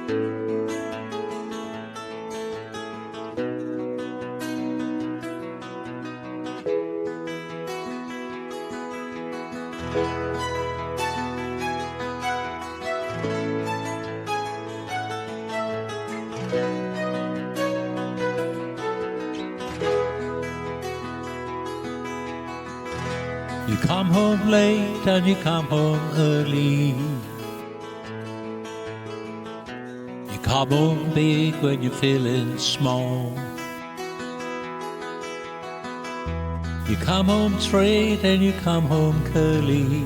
You come home late and you come home early. You come home big when you're feeling small. You come home straight and you come home curly.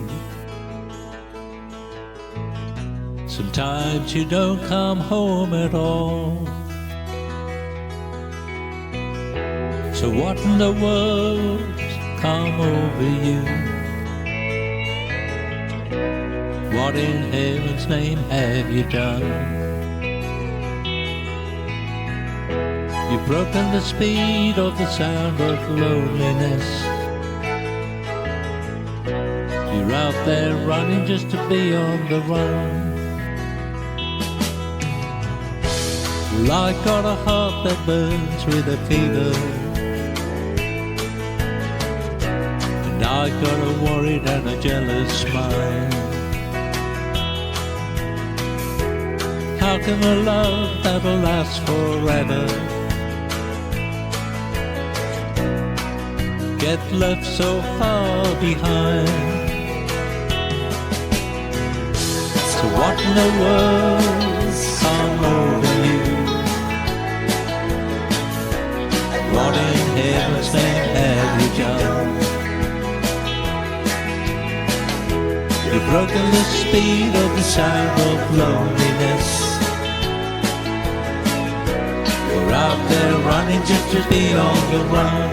Sometimes you don't come home at all. So what in the world's come over you? What in heaven's name have you done? You've broken the speed of the sound of loneliness. You're out there running just to be on the run. Well, I got a heart that burns with a fever, and I got a worried and a jealous mind. How can a love that'll last forever get left so far behind? So what in the world's come over you? What in heaven's name have you done? You've broken the speed of the sound of loneliness. You're out there running just to be on the run.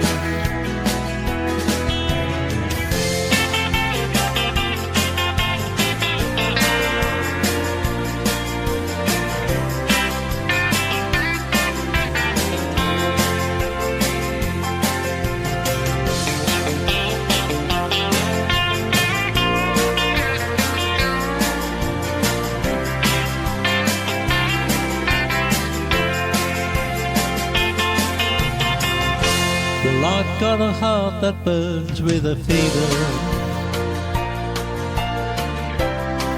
Well, I've got a heart that burns with a fever,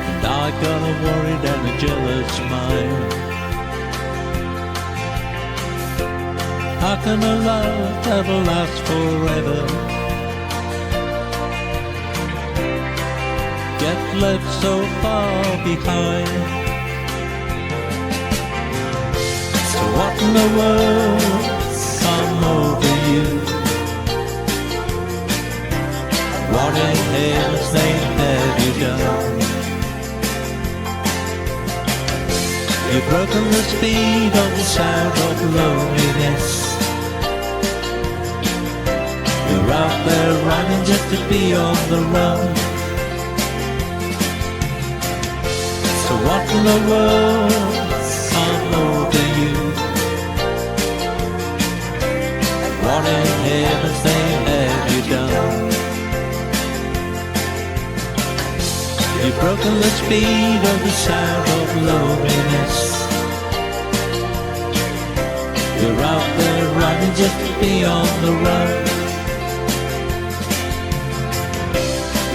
and I got a worried and a jealous mind. How can a love that'll last forever get left so far behind? So what in the world's come over you? What in heaven's name have you done? You've broken the speed of the sound of loneliness. You're out there running just to be on the run. So what in the world's come over you? What in heaven's name have you done? You've broken the speed of the sound of loneliness. You're out there running just to be on the run.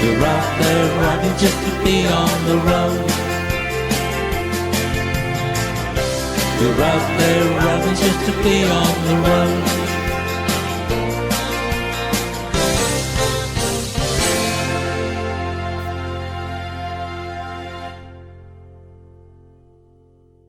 You're out there running just to be on the run. You're out there running just to be on the run.